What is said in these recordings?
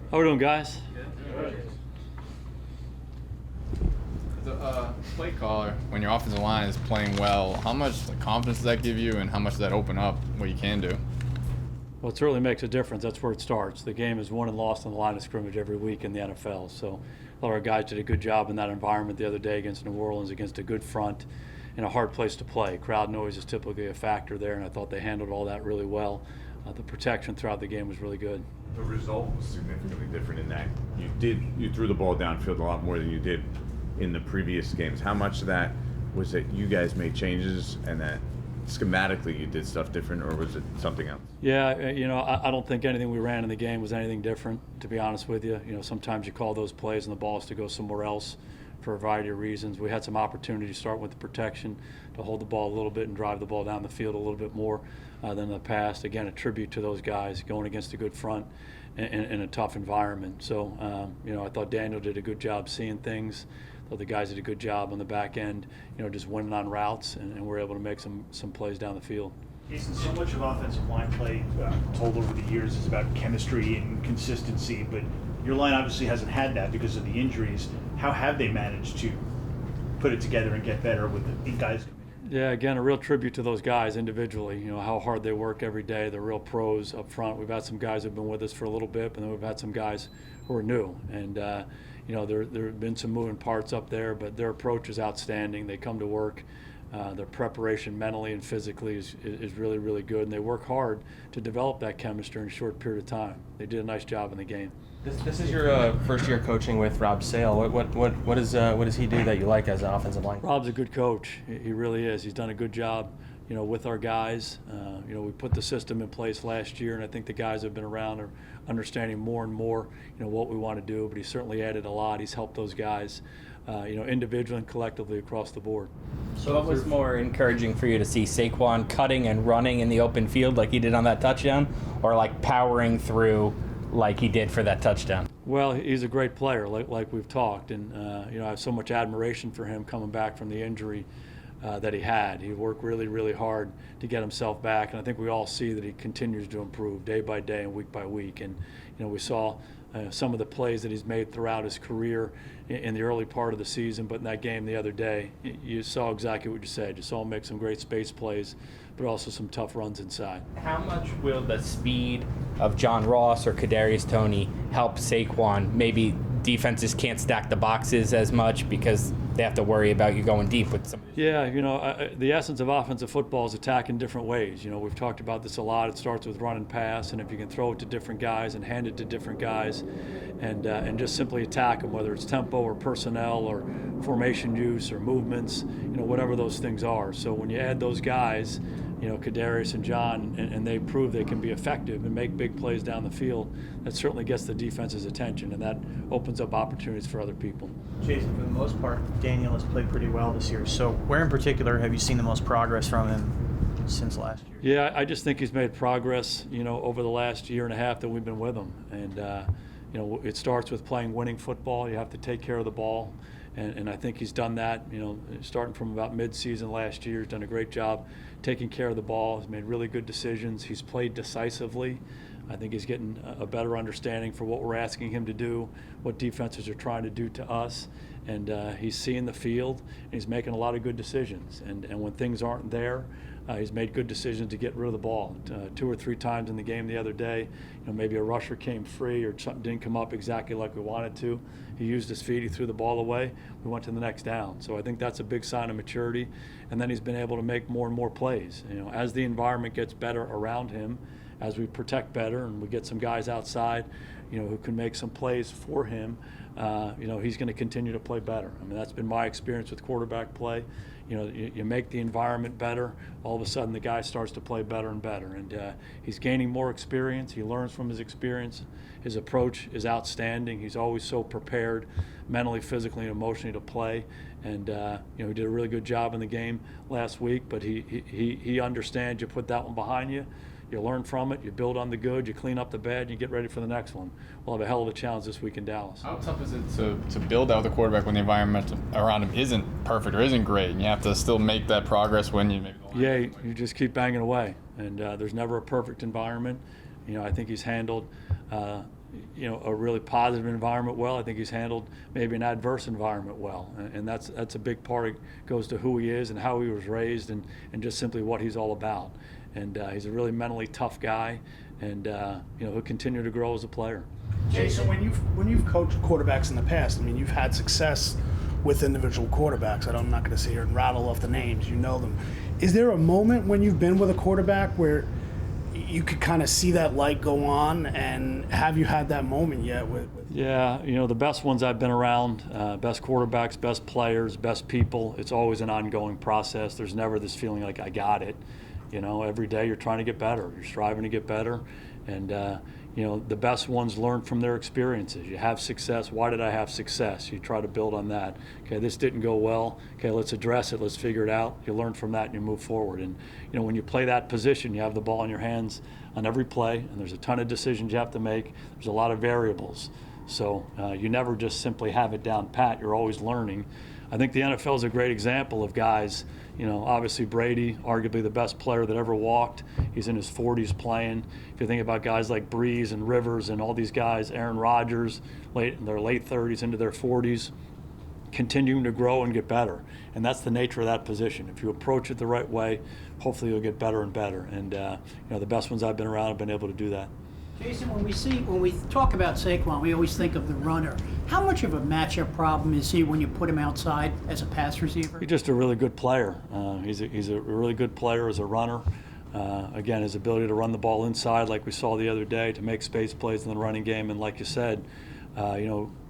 How we doing, guys? As a play caller, when your offensive line is playing well, how much confidence does that give you, and how much does that open up what you can do? Well, it certainly makes a difference. That's where it starts. The game is won and lost on the line of scrimmage every week in the NFL. So a lot of our guys did a good job in that environment the other day against New Orleans, against a good front in a hard place to play. Crowd noise is typically a factor there, and I thought they handled all that really well. The protection throughout the game was really good. The result was significantly different in that you threw the ball downfield a lot more than you did in the previous games. How much of that was that you guys made changes and that schematically you did stuff different, or was it something else? Yeah, I don't think anything we ran in the game was anything different, to be honest with you. Sometimes you call those plays and the ball is to go somewhere else for a variety of reasons. We had some opportunity to start with the protection, to hold the ball a little bit and drive the ball down the field a little bit more than in the past. Again, a tribute to those guys going against a good front in a tough environment. So, I thought Daniel did a good job seeing things. I thought the guys did a good job on the back end, just winning on routes, and we're able to make some plays down the field. Jason, so much of offensive line play told over the years is about chemistry and consistency, but your line obviously hasn't had that because of the injuries. How have they managed to put it together and get better with the guys coming in? Yeah, again, a real tribute to those guys individually, how hard they work every day. They're real pros up front. We've had some guys who have been with us for a little bit, and then we've had some guys who are new. And, there have been some moving parts up there, but their approach is outstanding. They come to work. Their preparation mentally and physically is really, really good, and they work hard to develop that chemistry in a short period of time. They did a nice job in the game. This is your first year coaching with Rob Sale. What does he do that you like as an offensive line? Rob's a good coach. He really is. He's done a good job, with our guys. We put the system in place last year, and I think the guys have been around are understanding more and more, what we want to do. But he certainly added a lot. He's helped those guys, individually and collectively across the board. So what was more encouraging for you to see, Saquon cutting and running in the open field like he did on that touchdown, or like powering through like he did for that touchdown? Well, he's a great player, like we've talked, and I have so much admiration for him coming back from the injury that he had. He worked really, really hard to get himself back, and I think we all see that he continues to improve day by day and week by week. And we saw some of the plays that he's made throughout his career in the early part of the season, but in that game the other day, you saw exactly what you said. You saw him make some great space plays, but also some tough runs inside. How much will the speed of John Ross or Kadarius Toney help Saquon? Maybe defenses can't stack the boxes as much because they have to worry about you going deep with some. Yeah, the essence of offensive football is attack in different ways. We've talked about this a lot. It starts with run and pass, and if you can throw it to different guys and hand it to different guys, and just simply attack them, whether it's tempo or personnel or formation use or movements, whatever those things are. So when you add those guys, Kadarius and John, and they prove they can be effective and make big plays down the field, that certainly gets the defense's attention, and that opens up opportunities for other people. Jason, for the most part, Daniel has played pretty well this year. So where in particular have you seen the most progress from him since last year? Yeah, I just think he's made progress, over the last year and a half that we've been with him. And, it starts with playing winning football. You have to take care of the ball. And I think he's done that, starting from about mid-season last year. He's done a great job taking care of the ball. He's made really good decisions. He's played decisively. I think he's getting a better understanding for what we're asking him to do, what defenses are trying to do to us. And he's seeing the field, and he's making a lot of good decisions. And when things aren't there, he's made good decisions to get rid of the ball. 2 or 3 times in the game the other day, maybe a rusher came free or something didn't come up exactly like we wanted to. He used his feet, he threw the ball away, we went to the next down. So I think that's a big sign of maturity. And then he's been able to make more and more plays. As the environment gets better around him, as we protect better and we get some guys outside, who can make some plays for him, he's going to continue to play better. I mean, that's been my experience with quarterback play. You make the environment better, all of a sudden the guy starts to play better and better. And he's gaining more experience. He learns from his experience. His approach is outstanding. He's always so prepared mentally, physically, and emotionally to play. And he did a really good job in the game last week, but he understands you put that one behind you. You learn from it, you build on the good, you clean up the bad, and you get ready for the next one. We'll have a hell of a challenge this week in Dallas. How tough is it to build out the quarterback when the environment around him isn't perfect or isn't great, and you have to still make that progress when you maybe go Yeah, you just keep banging away, and there's never a perfect environment. I think he's handled a really positive environment well. I think he's handled maybe an adverse environment well, and that's a big part. It goes to who he is and how he was raised, and just simply what he's all about. And he's a really mentally tough guy, and he'll continue to grow as a player. Jason, when you've coached quarterbacks in the past, I mean, you've had success with individual quarterbacks. I'm not going to sit here and rattle off the names. You know them. Is there a moment when you've been with a quarterback where you could kind of see that light go on, and have you had that moment yet? Yeah, the best ones I've been around, best quarterbacks, best players, best people, it's always an ongoing process. There's never this feeling like I got it. Every day you're trying to get better. You're striving to get better. And, the best ones learn from their experiences. You have success. Why did I have success? You try to build on that. Okay, this didn't go well. Okay, let's address it. Let's figure it out. You learn from that and you move forward. And, when you play that position, you have the ball in your hands on every play, and there's a ton of decisions you have to make. There's a lot of variables. So you never just simply have it down pat. You're always learning. I think the NFL is a great example of guys, obviously Brady, arguably the best player that ever walked. He's in his 40s playing. If you think about guys like Breeze and Rivers and all these guys, Aaron Rodgers, in their late 30s into their 40s, continuing to grow and get better. And that's the nature of that position. If you approach it the right way, hopefully you'll get better and better. And the best ones I've been around have been able to do that. Jason, when we talk about Saquon, we always think of the runner. How much of a matchup problem is he when you put him outside as a pass receiver? He's just a really good player. He's a really good player as a runner. Again, his ability to run the ball inside, like we saw the other day, to make space plays in the running game, and like you said,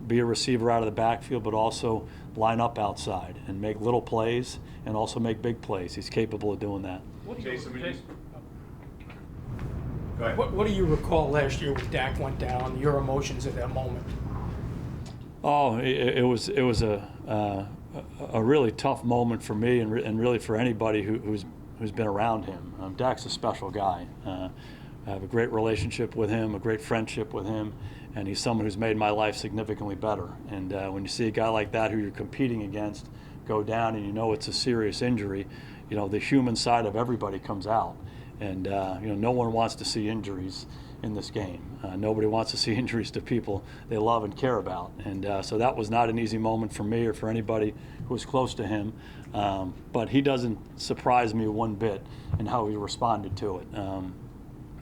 be a receiver out of the backfield, but also line up outside and make little plays and also make big plays. He's capable of doing that. What do you recall last year when Dak went down? Your emotions at that moment? Oh, it was a really tough moment for me and really for anybody who's been around him. Dak's a special guy. I have a great relationship with him, a great friendship with him, and he's someone who's made my life significantly better. And when you see a guy like that who you're competing against go down and it's a serious injury, the human side of everybody comes out. And no one wants to see injuries in this game. Nobody wants to see injuries to people they love and care about. And so that was not an easy moment for me or for anybody who was close to him. But he doesn't surprise me one bit in how he responded to it.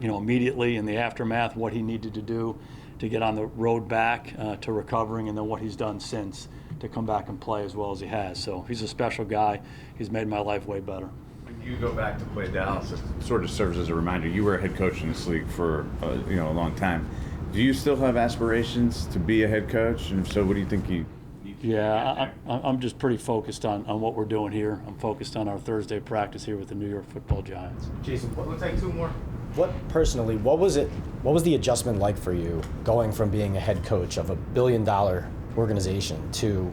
Immediately in the aftermath, what he needed to do to get on the road back to recovering, and then what he's done since to come back and play as well as he has. So he's a special guy. He's made my life way better. You go back to play Dallas, it sort of serves as a reminder. You were a head coach in this league for a long time. Do you still have aspirations to be a head coach? And if so, what do you think you need to Yeah, I'm just pretty focused on what we're doing here. I'm focused on our Thursday practice here with the New York Football Giants. Jason, We'll take two more. what was the adjustment like for you going from being a head coach of $1 billion organization to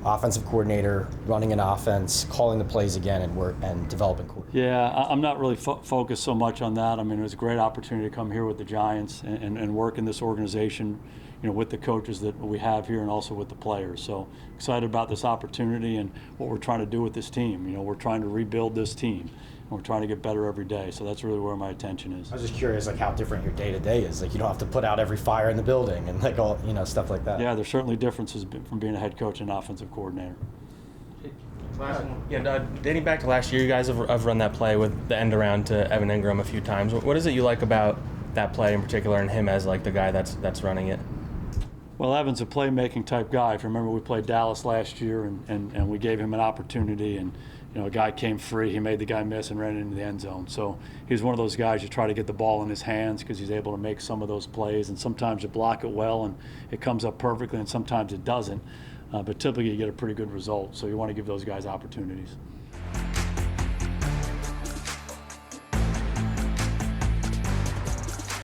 offensive coordinator, running an offense, calling the plays again, and developing coordinators? Yeah, I'm not really focused so much on that. I mean, it was a great opportunity to come here with the Giants and work in this organization, with the coaches that we have here and also with the players. So excited about this opportunity and what we're trying to do with this team. We're trying to rebuild this team, and we're trying to get better every day. So that's really where my attention is. I was just curious, how different your day-to-day is. You don't have to put out every fire in the building and all, stuff like that. Yeah, there's certainly differences from being a head coach and offensive coordinator. Dating back to last year, you guys have run that play with the end around to Evan Ingram a few times. What is it you like about that play in particular, and him as the guy that's running it? Well, Evan's a playmaking type guy. If you remember, we played Dallas last year, and we gave him an opportunity, and a guy came free. He made the guy miss and ran into the end zone. So he's one of those guys you try to get the ball in his hands because he's able to make some of those plays, and sometimes you block it well and it comes up perfectly, and sometimes it doesn't. But typically you get a pretty good result. So you want to give those guys opportunities.